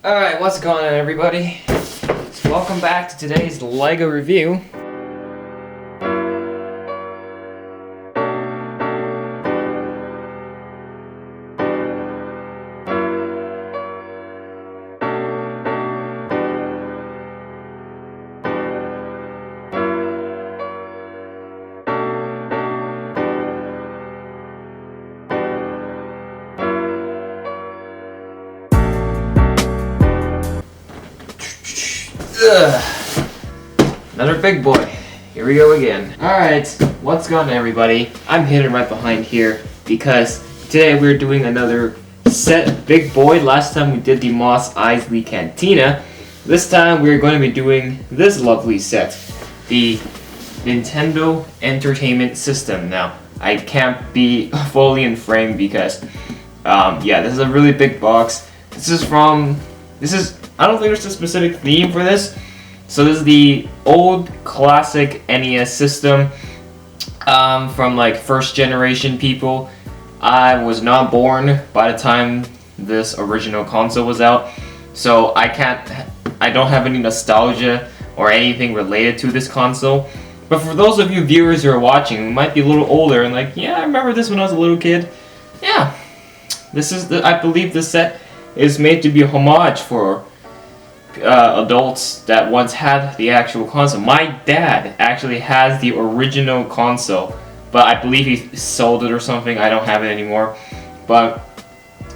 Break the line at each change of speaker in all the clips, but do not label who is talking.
Alright, what's going on, everybody? So welcome back to today's LEGO review. Ugh. Another big boy. Here we go again. Alright, what's going on, everybody? I'm hidden right behind here because today we're doing another set big boy. Last time we did the Mos Eisley Cantina. This time we're going to be doing this lovely set, the Nintendo Entertainment System. Now, I can't be fully in frame because, yeah, this is a really big box. I don't think there's a specific theme for this. So this is the old classic NES system from like first generation people. I was not born by the time this original console was out, so I don't have any nostalgia or anything related to this console. But for those of you viewers who are watching who might be a little older and like, yeah, I remember this when I was a little kid. Yeah, I believe this set is made to be a homage for adults that once had the actual console. My dad actually has the original console, but I believe he sold it or something. I don't have it anymore. But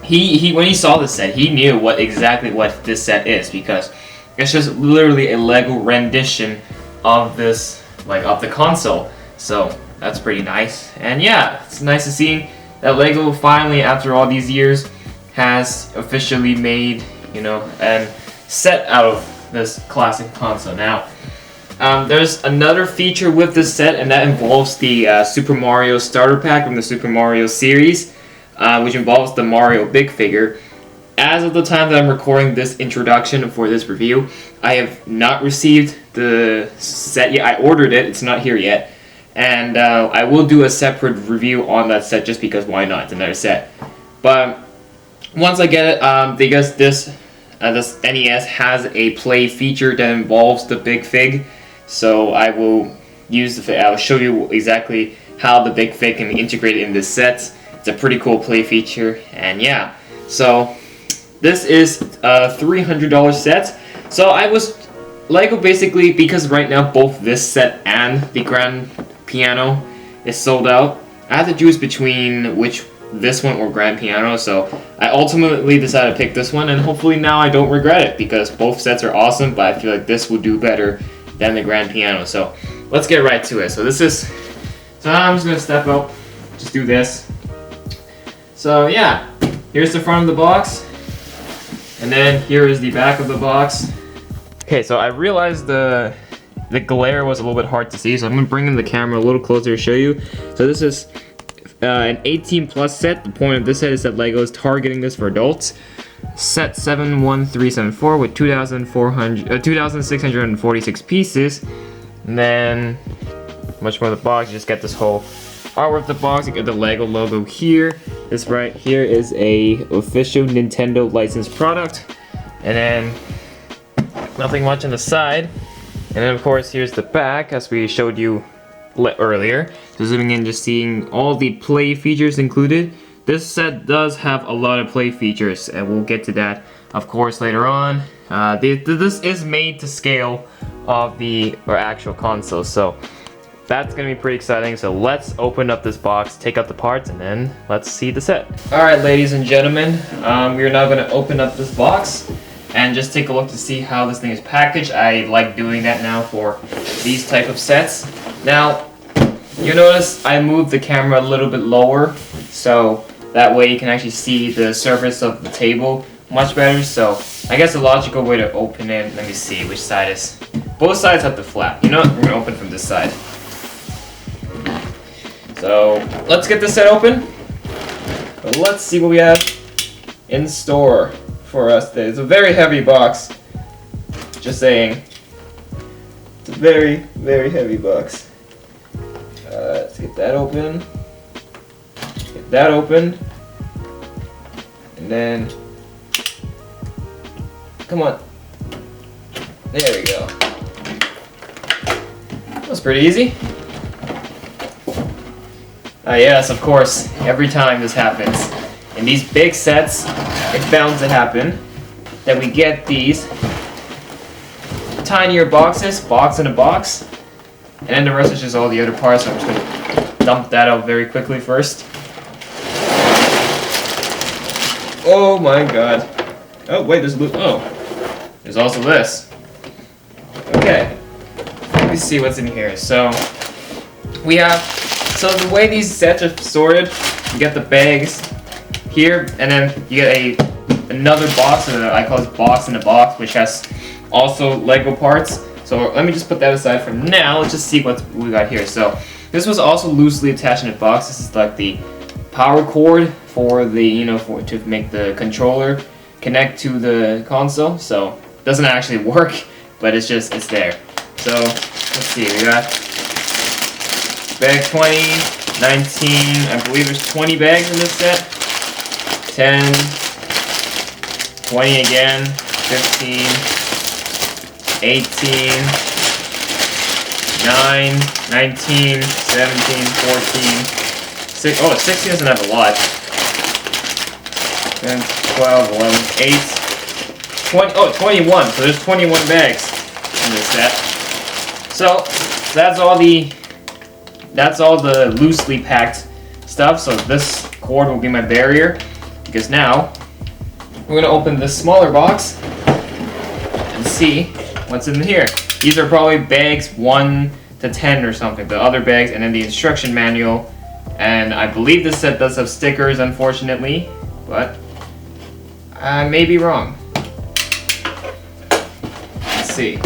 he when he saw this set, he knew exactly what this set is, because it's just literally a Lego rendition of this, like, of the console. So that's pretty nice. And yeah, it's nice to see that Lego finally, after all these years, has officially made, and set out of this classic console. Now, there's another feature with this set, and that involves the Super Mario starter pack from the Super Mario series, which involves the Mario Big Figure. As of the time that I'm recording this introduction for this review, I have not received the set yet. I ordered it, it's not here yet, and I will do a separate review on that set just because why not? It's another set. But once I get it, because this NES has a play feature that involves the Big Fig, so I will I'll show you exactly how the Big Fig can be integrated in this set. It's a pretty cool play feature, and yeah, so this is a $300 set. So Lego basically, because right now both this set and the Grand Piano is sold out, I had to choose between this one or Grand Piano, so I ultimately decided to pick this one, and hopefully now I don't regret it, because both sets are awesome, but I feel like this will do better than the Grand Piano. So let's get right to it. So now I'm just gonna step up, just do this. So yeah, here's the front of the box, and then here is the back of the box. Okay, so I realized the glare was a little bit hard to see, so I'm gonna bring in the camera a little closer to show you. So this is an 18 plus set. The point of this set is that LEGO is targeting this for adults. Set 71374 with 2,646 pieces. And then, much more of the box, you just get this whole artwork of the box. You get the LEGO logo here. This right here is a official Nintendo licensed product. And then, nothing much on the side. And then of course, here's the back, as we showed you earlier. So zooming in, just seeing all the play features included. This set does have a lot of play features, and we'll get to that, of course, later on. This is made to scale of the actual console, so that's gonna be pretty exciting. So let's open up this box, take out the parts, and then let's see the set. All right, ladies and gentlemen, we are now gonna open up this box and just take a look to see how this thing is packaged. I like doing that now for these type of sets. Now, you notice I moved the camera a little bit lower, so that way you can actually see the surface of the table much better. So I guess the logical way to open it, let me see which side is. Both sides have the flap. You know what? We're gonna open from this side. So let's get this set open. But let's see what we have in store for us today. It's a very heavy box. Just saying. It's a very, very heavy box. Let's get that open. Get that open. And then Come on. There we go. That was pretty easy. Yes, of course, every time this happens. In these big sets, it's bound to happen that we get these tinier boxes, box in a box, and then the rest is just all the other parts, so I'm just going to dump that out very quickly first. Oh my god. Oh, wait, there's also this. Okay. Let me see what's in here. So, we have, so the way these sets are sorted, you get the bags here, and then you get another box, I call this box in a box, which has also Lego parts. So let me just put that aside for now. Let's just see what we got here. So this was also loosely attached in a box. This is like the power cord for the, to make the controller connect to the console. So it doesn't actually work, but it's there. So let's see, we got bag 20, 19, I believe there's 20 bags in this set. 10, 20 again, 15, 18, 9, 19, 17, 14, 6, oh, 16 doesn't have a lot. 10, 12, 11, 8, 20, oh, 21, so there's 21 bags in this set. So, that's all the loosely packed stuff, so this cord will be my barrier, because now, we're going to open this smaller box and see what's in here. These are probably bags 1 to 10 or something, the other bags, and then the instruction manual. And I believe this set does have stickers, unfortunately, but I may be wrong. Let's see.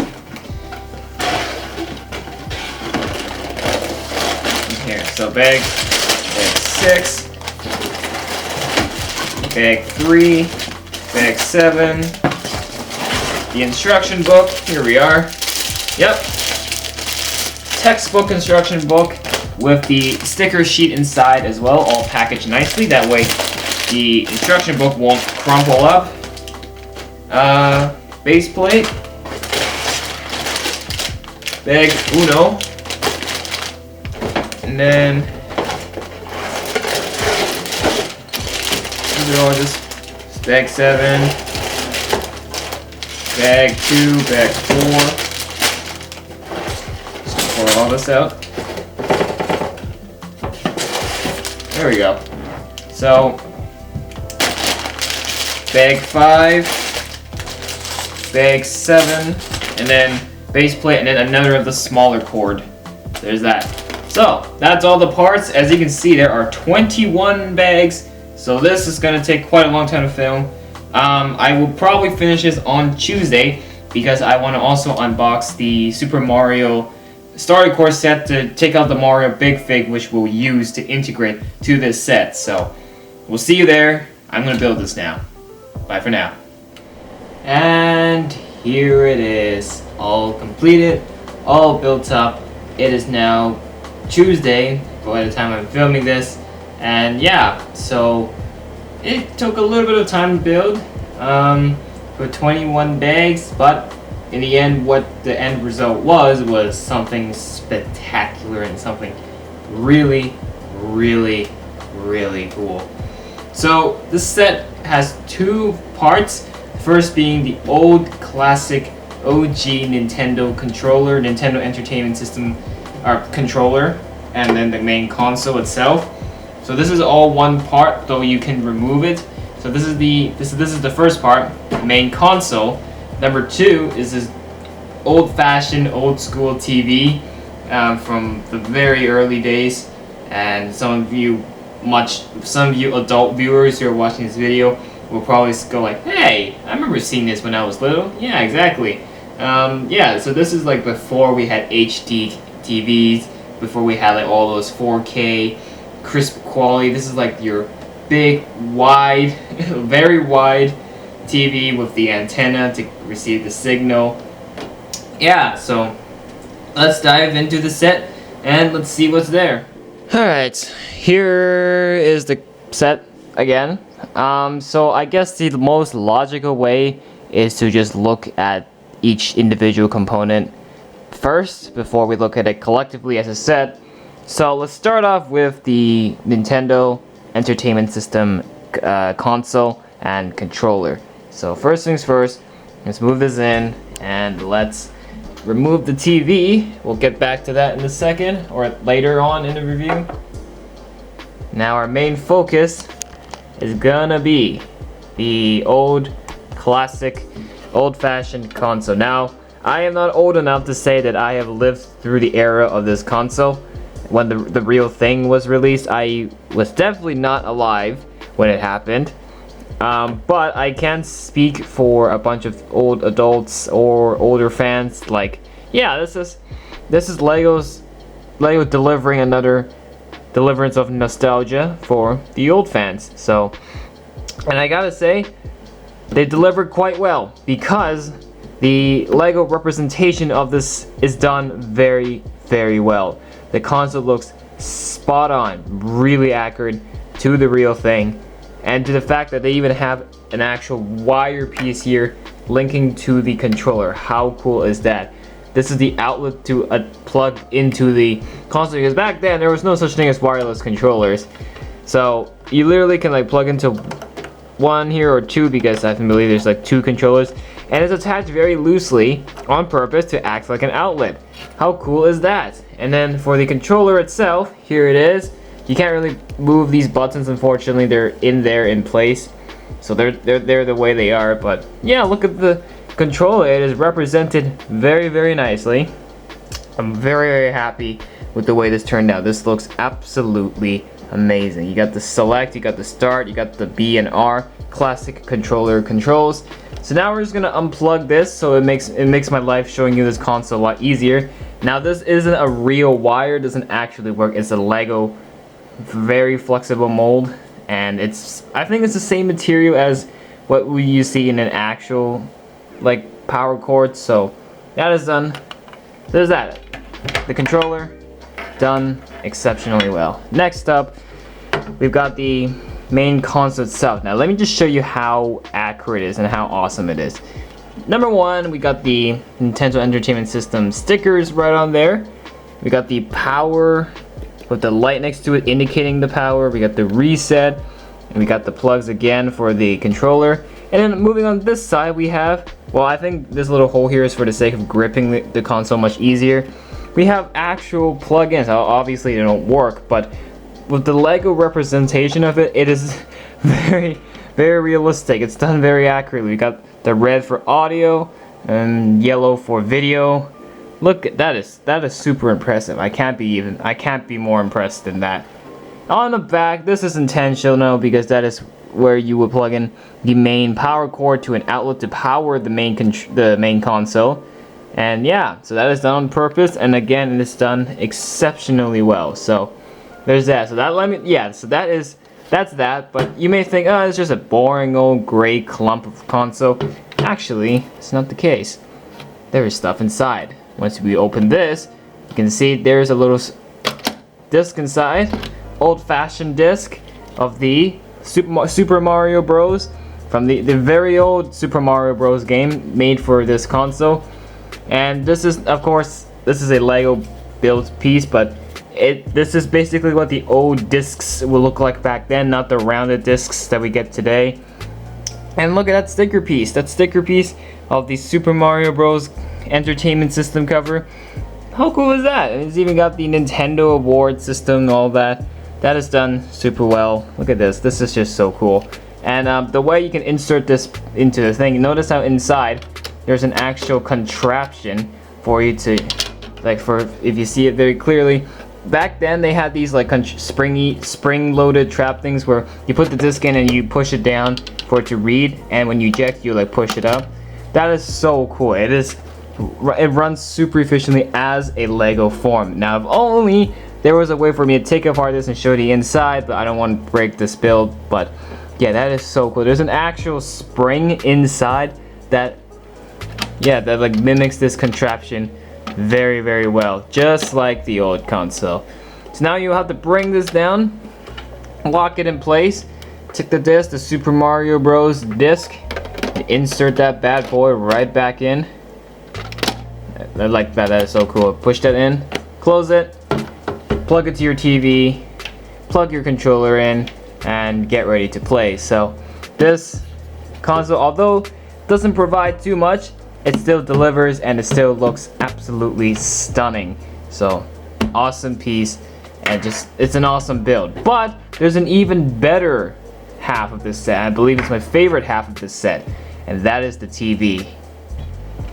Here, so bag 6, bag 3, bag 7, the instruction book, here we are. Yep. Textbook instruction book with the sticker sheet inside as well, all packaged nicely. That way the instruction book won't crumple up. Base plate. Bag Uno. And then these are all just bag 7, bag 2, bag 4. Just pour all this out. There we go. So, bag 5, bag 7, and then base plate, and then another of the smaller cord. There's that. So, that's all the parts. As you can see, there are 21 bags. So this is going to take quite a long time to film. I will probably finish this on Tuesday because I want to also unbox the Super Mario Starter Course set to take out the Mario Big Fig, which we'll use to integrate to this set. So we'll see you there. I'm going to build this now. Bye for now. And here it is, all completed, all built up. It is now Tuesday by the time I'm filming this. And yeah, so it took a little bit of time to build for 21 bags, but in the end, what the end result was something spectacular and something really, really, really cool. So this set has 2 parts. First being the old classic OG Nintendo controller, Nintendo Entertainment System controller, and then the main console itself. So this is all one part, though you can remove it. So this is the first part, main console. Number 2 is this old-fashioned, old-school TV from the very early days, and some of you adult viewers who are watching this video will probably go like, "Hey, I remember seeing this when I was little." Yeah, exactly. Yeah, so this is like before we had HD TVs, before we had like all those 4K crisp quality. This is like your big, wide, very wide TV with the antenna to receive the signal. Yeah, so let's dive into the set and let's see what's there. Alright, here is the set again. So I guess the most logical way is to just look at each individual component first before we look at it collectively as a set. So let's start off with the Nintendo Entertainment System console and controller. So first things first, let's move this in and let's remove the TV. We'll get back to that in a second or later on in the review. Now our main focus is gonna be the old classic old-fashioned console. Now I am not old enough to say that I have lived through the era of this console when the real thing was released. I was definitely not alive when it happened, but I can speak for a bunch of old adults or older fans. Like, yeah, this is Lego delivering another deliverance of nostalgia for the old fans. So, and I gotta say, they delivered quite well because the Lego representation of this is done very, very well. The console looks spot on, really accurate to the real thing, and to the fact that they even have an actual wire piece here linking to the controller. How cool is that? This is the outlet to plug into the console, because back then there was no such thing as wireless controllers. So you literally can like plug into one here or two, because I believe there's like two controllers, and it's attached very loosely on purpose to act like an outlet. How cool is that? And then for the controller itself, here it is. You can't really move these buttons, unfortunately. They're in there in place, so they're the way they are. But yeah, look at the controller. It is represented very, very nicely. I'm very, very happy with the way this turned out. This looks absolutely amazing. You got the select, you got the start, you got the B and R classic controller controls. So now we're just gonna unplug this, so it makes my life showing you this console a lot easier. Now this isn't a real wire, it doesn't actually work. It's a Lego very flexible mold, and I think it's the same material as what you see in an actual like power cord. So that is done. There's that. The controller done exceptionally well. Next up, we've got the main console itself. Now let me just show you how accurate it is and how awesome it is. Number one, we got the Nintendo Entertainment System stickers right on there. We got the power with the light next to it indicating the power. We got the reset, and we got the plugs again for the controller. And then moving on this side, we have, well, I think this little hole here is for the sake of gripping the console much easier. We have actual plug-ins. Now, obviously they don't work, but with the Lego representation of it, it is very, very realistic. It's done very accurately. We got the red for audio and yellow for video. Look, that is super impressive. I can't be more impressed than that. On the back, this is intentional because that is where you would plug in the main power cord to an outlet to power the main console. And yeah, so that is done on purpose, and again, it is done exceptionally well. So there's that. So that's that. But you may think, oh, it's just a boring old gray clump of console. Actually, it's not the case. There is stuff inside. Once we open this, you can see there's a little disc inside, old-fashioned disc of the Super Mario Bros. From the very old Super Mario Bros. Game made for this console. And this is, of course, this is a Lego built piece, but this is basically what the old discs will look like back then, not the rounded discs that we get today. And look at that sticker piece. That sticker piece of the Super Mario Bros. Entertainment System cover. How cool is that? And it's even got the Nintendo award system and all that. That is done super well. Look at this. This is just so cool. And the way you can insert this into the thing, notice how inside there's an actual contraption for you to, like, for if you see it very clearly. Back then they had these like spring-loaded trap things where you put the disc in and you push it down for it to read, and when you eject, you like push it up. That is so cool. It runs super efficiently as a Lego form. Now, if only there was a way for me to take apart this and show the inside, but I don't want to break this build. But yeah, that is so cool. There's an actual spring inside that like mimics this contraption very, very well, just like the old console. So now you have to bring this down, lock it in place, take the disc, the Super Mario Bros. Disc, insert that bad boy right back in. I like that. That is so cool. Push that in, close it, plug it to your TV, plug your controller in, and get ready to play. So this console, although it doesn't provide too much, it still delivers and it still looks absolutely stunning. So awesome piece, and just it's an awesome build. But there's an even better half of this set. I believe it's my favorite half of this set, and that is the TV.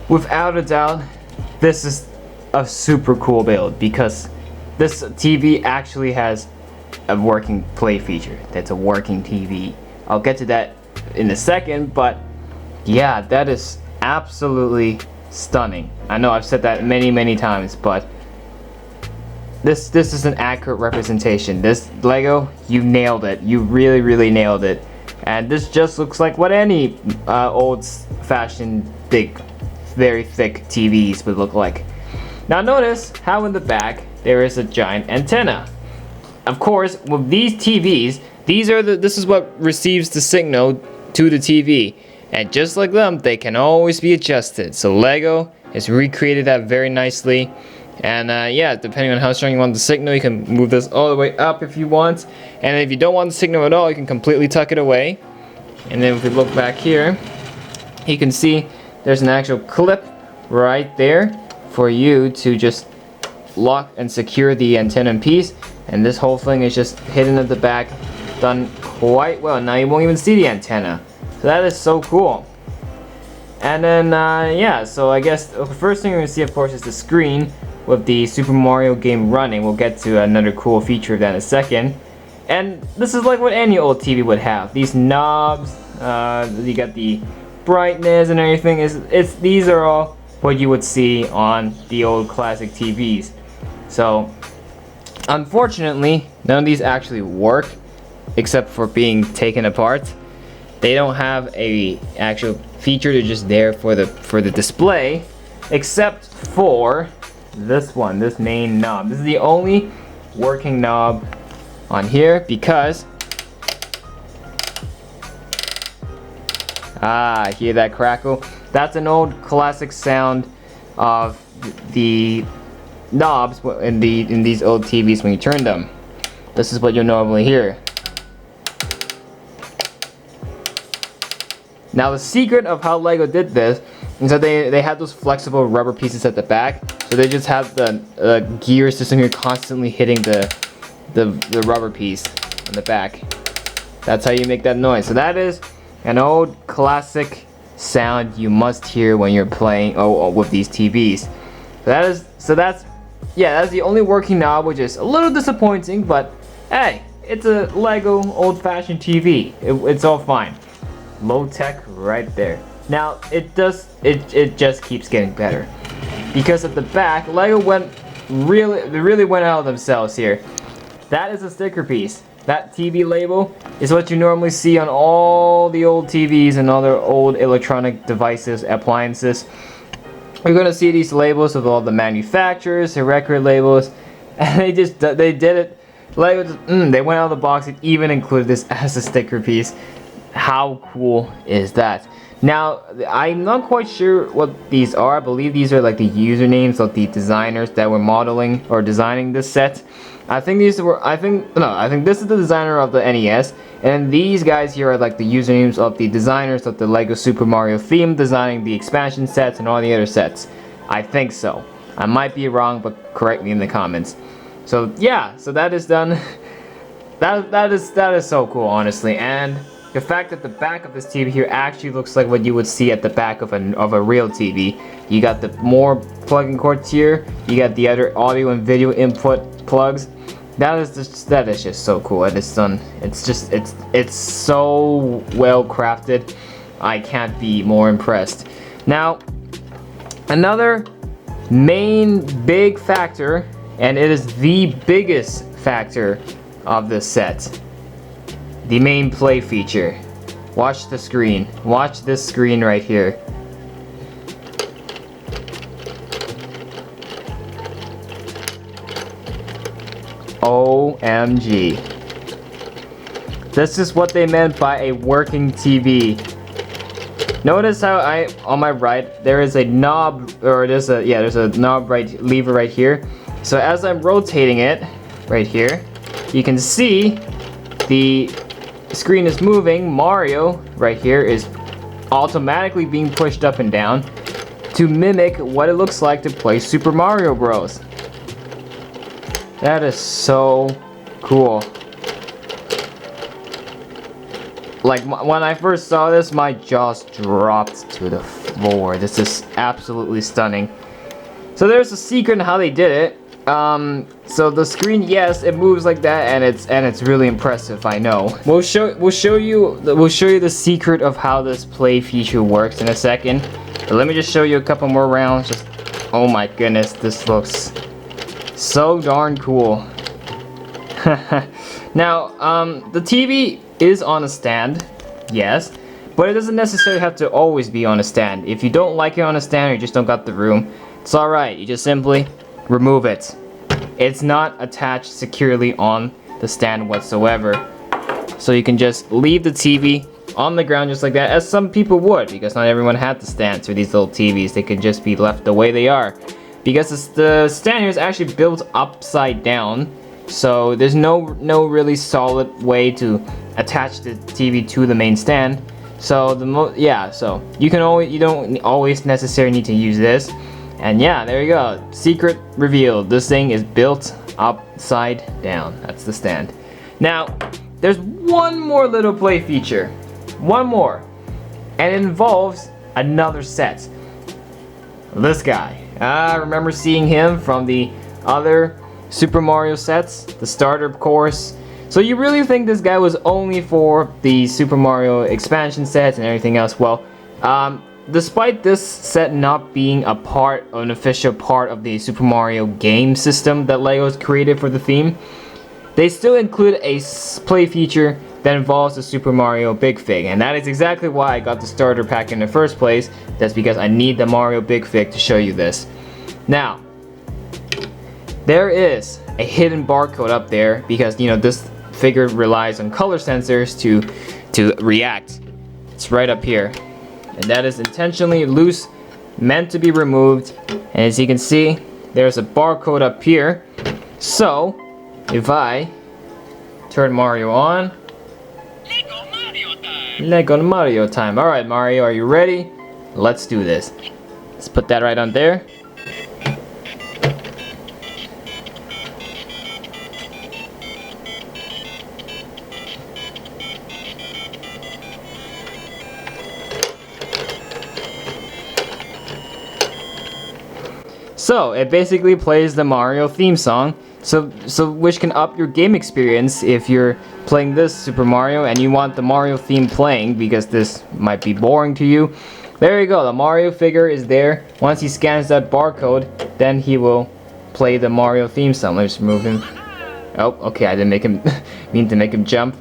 Without a doubt, this is a super cool build because this TV actually has a working play feature. That's a working TV. I'll get to that in a second, but yeah, that is absolutely stunning. I know I've said that many times, but this is an accurate representation. This Lego, you nailed it. You really nailed it. And this just looks like what any old-fashioned big, very thick TVs would look like. Now notice how in the back there is a giant antenna. Of course, with these TVs, this is what receives the signal to the TV. And just like them, they can always be adjusted. So Lego has recreated that very nicely. And yeah, depending on how strong you want the signal, you can move this all the way up if you want. And if you don't want the signal at all, you can completely tuck it away. And then if we look back here, you can see there's an actual clip right there for you to just lock and secure the antenna in piece. And this whole thing is just hidden at the back, done quite well. Now you won't even see the antenna. So that is so cool. And then yeah, so I guess the first thing we're gonna see, of course, is the screen with the Super Mario game running. We'll get to another cool feature of that in a second. And this is like what any old TV would have. These knobs, you got the brightness and everything. These are all what you would see on the old classic TVs. So unfortunately, none of these actually work except for being taken apart. They don't have a actual feature. They're just there for the display, except for this one, this main knob. This is the only working knob on here because hear that crackle? That's an old classic sound of the knobs in these old TVs when you turn them. This is what you'll normally hear. Now the secret of how Lego did this is that they had those flexible rubber pieces at the back, so they just have the gear system here constantly hitting the rubber piece on the back. That's how you make that noise. So that is an old classic sound you must hear when you're playing with these TVs. That's the only working knob, which is a little disappointing, but hey, it's a Lego old-fashioned TV. It's all fine. Low tech right there. Now it just keeps getting better because at the back Lego really went out of themselves here. That is a sticker piece. That TV label is what you normally see on all the old TVs and other old electronic devices, appliances. You're gonna see these labels with all the manufacturers, the record labels, and they did it. Lego they went out of the box and even included this as a sticker piece. How cool is that? Now, I'm not quite sure what these are. I believe these are like the usernames of the designers that were modeling or designing this set. I think this is the designer of the NES, and these guys here are like the usernames of the designers of the Lego Super Mario theme, designing the expansion sets and all the other sets. I think so. I might be wrong, but correct me in the comments. So yeah, so that is done. That is so cool, honestly. And the fact that the back of this TV here actually looks like what you would see at the back of a real TV. You got the more plug-in cords here. You got the other audio and video input plugs. That is just so cool. It's done. It's so well crafted. I can't be more impressed. Now, another main big factor, and it is the biggest factor of this set. The main play feature. Watch the screen. Watch this screen right here. OMG. This is what they meant by a working TV. Notice how on my right, there is a knob, or there's a knob lever right here. So as I'm rotating it, right here, you can see the screen is moving. Mario, right here, is automatically being pushed up and down to mimic what it looks like to play Super Mario Bros. That is so cool. Like, when I first saw this, my jaws dropped to the floor. This is absolutely stunning. So there's a secret in how they did it. So the screen, yes, it moves like that, and it's really impressive. I know. We'll show you the secret of how this play feature works in a second. But let me just show you a couple more rounds. Just, oh my goodness, this looks so darn cool. Now, the TV is on a stand, yes, but it doesn't necessarily have to always be on a stand. If you don't like it on a stand or you just don't got the room, it's alright. You just simply remove it. It's not attached securely on the stand whatsoever. So you can just leave the TV on the ground just like that, as some people would, because not everyone had the stands for these little TVs. They could just be left the way they are. Because the stand here is actually built upside down, so there's no really solid way to attach the TV to the main stand. So so you don't always necessarily need to use this. And yeah, there you go. Secret revealed. This thing is built upside down. That's the stand. Now, there's one more little play feature. One more. And it involves another set. This guy. I remember seeing him from the other Super Mario sets, the starter course. So you really think this guy was only for the Super Mario expansion sets and everything else? Well, despite this set not being an official part of the Super Mario game system that LEGO's created for the theme, they still include a play feature that involves the Super Mario Big Fig, and that is exactly why I got the starter pack in the first place. That's because I need the Mario Big Fig to show you this. Now, there is a hidden barcode up there because, you know, this figure relies on color sensors to react. It's right up here, and that is intentionally loose, meant to be removed. And as you can see, there's a barcode up here. So if I turn Mario on, Lego Mario time. Alright, Mario, are you ready? Let's do this. Let's put that right on there. So it basically plays the Mario theme song, so which can up your game experience if you're playing this Super Mario and you want the Mario theme playing, because this might be boring to you. There you go, the Mario figure is there. Once he scans that barcode, then he will play the Mario theme song. Let's move him. Oh, okay, I didn't make him mean to make him jump.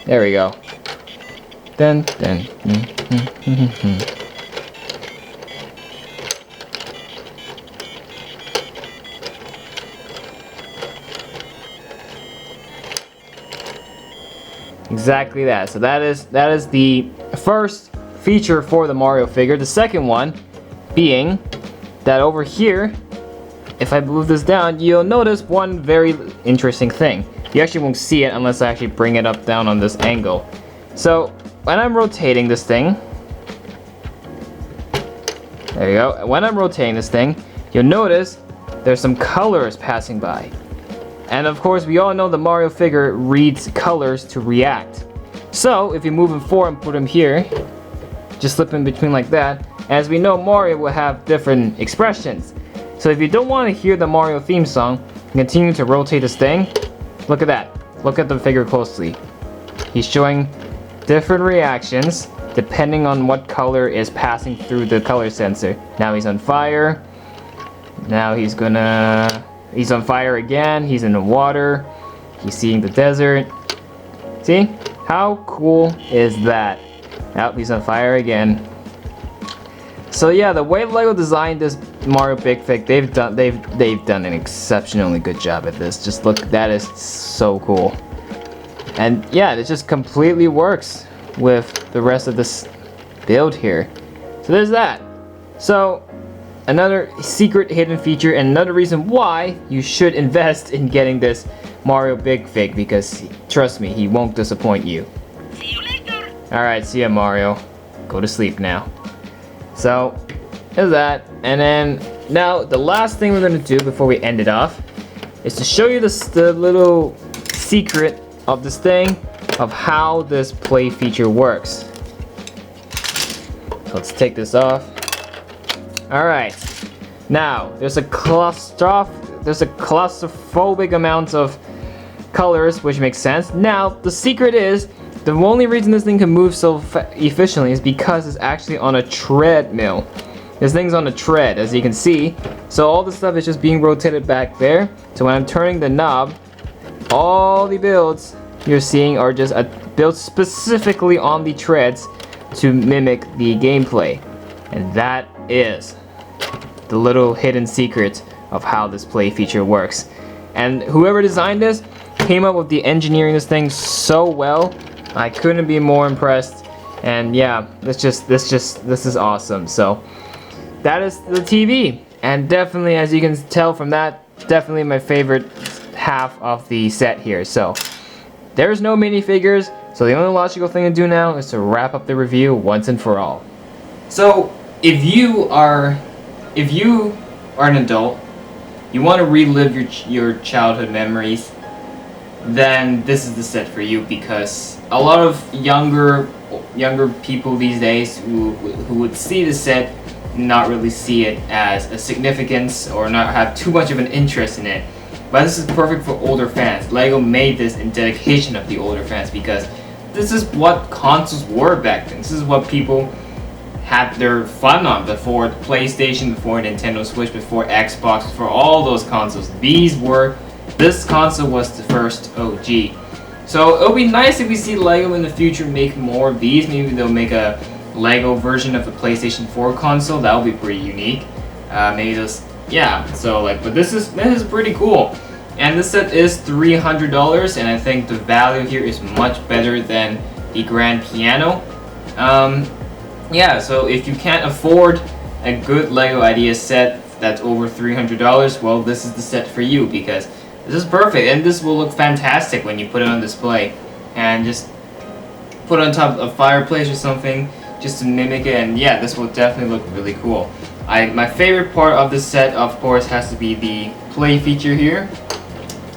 There we go. Dun, dun, Exactly that. So that is the first feature for the Mario figure. The second one being that over here, if I move this down, you'll notice one very interesting thing. You actually won't see it unless I actually bring it up down on this angle. So when I'm rotating this thing, there you go. When I'm rotating this thing, you'll notice there's some colors passing by. And of course, we all know the Mario figure reads colors to react. So if you move him forward and put him here, just slip in between like that, as we know, Mario will have different expressions. So if you don't want to hear the Mario theme song, continue to rotate this thing. Look at that. Look at the figure closely. He's showing different reactions depending on what color is passing through the color sensor. Now he's on fire. Now he's on fire again. He's in the water. He's seeing the desert. See? How cool is that? Oh, he's on fire again. So yeah, the way LEGO designed this Mario Big Fig, they've done an exceptionally good job at this. Just look, that is so cool. And yeah, it just completely works with the rest of this build here. So there's that. So another secret hidden feature and another reason why you should invest in getting this Mario Big Fig, because trust me, he won't disappoint you.
See you later.
Alright, see ya Mario. Go to sleep now. So there's that. And then now the last thing we're going to do before we end it off is to show you the little secret of this thing, of how this play feature works. Let's take this off. Alright, now there's a claustrophobic amount of colors, which makes sense. Now the secret is, the only reason this thing can move so efficiently is because it's actually on a treadmill. This thing's on a tread, as you can see. So all the stuff is just being rotated back there. So when I'm turning the knob, all the builds you're seeing are just built specifically on the treads to mimic the gameplay. And that is the little hidden secret of how this play feature works. And whoever designed this came up with the engineering this thing so well. I couldn't be more impressed. And yeah, this is awesome. So that is the TV, and definitely, as you can tell from that, definitely my favorite half of the set here. So there's no minifigures, so the only logical thing to do now is to wrap up the review once and for all. So if you are an adult, you want to relive your childhood memories, then this is the set for you, because a lot of younger people these days who would see the set not really see it as a significance or not have too much of an interest in it. But this is perfect for older fans. LEGO made this in dedication of the older fans, because this is what consoles were back then. This is what people had their fun on before PlayStation, before Nintendo Switch, before Xbox, before all those consoles. This console was the first OG. So it'll be nice if we see LEGO in the future make more of these. Maybe they'll make a LEGO version of the PlayStation 4 console. That would be pretty unique. Maybe those, yeah. So but this is pretty cool. And this set is $300, and I think the value here is much better than the Grand Piano. Yeah. So if you can't afford a good LEGO Idea set that's over $300, well, this is the set for you, because this is perfect, and this will look fantastic when you put it on display, and just put it on top of a fireplace or something, just to mimic it. And yeah, this will definitely look really cool. My favorite part of this set, of course, has to be the play feature here.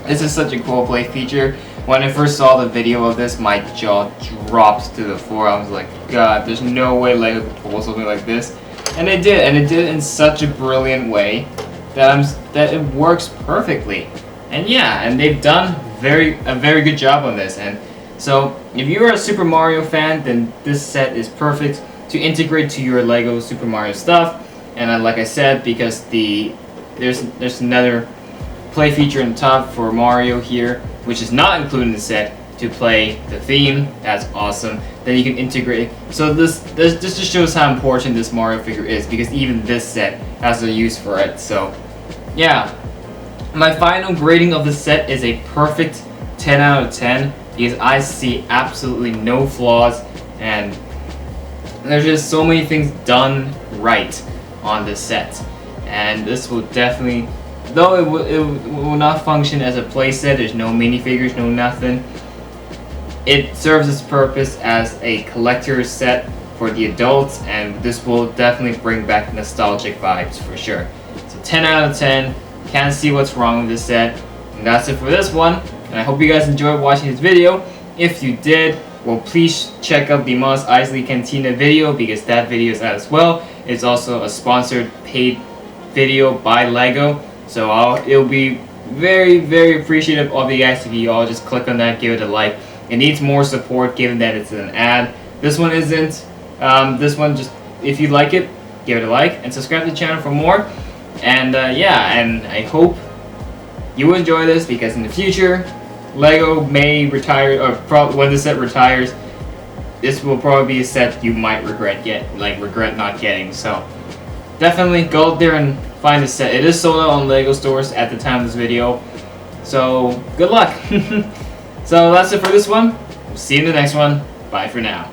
This is such a cool play feature. When I first saw the video of this, my jaw dropped to the floor. I was like, God, there's no way LEGO could pull something like this. And it did, and it did it in such a brilliant way that it works perfectly. And yeah, and they've done a very good job on this. And so if you're a Super Mario fan, then this set is perfect to integrate to your LEGO Super Mario stuff. And like I said, because there's another play feature on the top for Mario here, which is not included in the set, to play the theme. That's awesome. Then you can integrate. So this just shows how important this Mario figure is, because even this set has a use for it. So yeah. My final grading of the set is a perfect 10 out of 10, because I see absolutely no flaws, and there's just so many things done right on this set. And this will definitely, though it will not function as a playset, there's no minifigures, no nothing, it serves its purpose as a collector's set for the adults, and this will definitely bring back nostalgic vibes for sure. So 10 out of 10. Can't see what's wrong with this set. And that's it for this one. And I hope you guys enjoyed watching this video. If you did, well, please check out the Mos Eisley Cantina video, because that video is out as well. It's also a sponsored paid video by LEGO. So it'll be very, very appreciative of you guys if you all just click on that, give it a like. It needs more support given that it's an ad. This one isn't. This one, just if you like it, give it a like and subscribe to the channel for more. And yeah, and I hope you enjoy this, because in the future, LEGO may retire, or when the set retires, this will probably be a set you might regret not getting. So definitely go out there and find the set. It is sold out on LEGO stores at the time of this video. So good luck. So that's it for this one. We'll see you in the next one. Bye for now.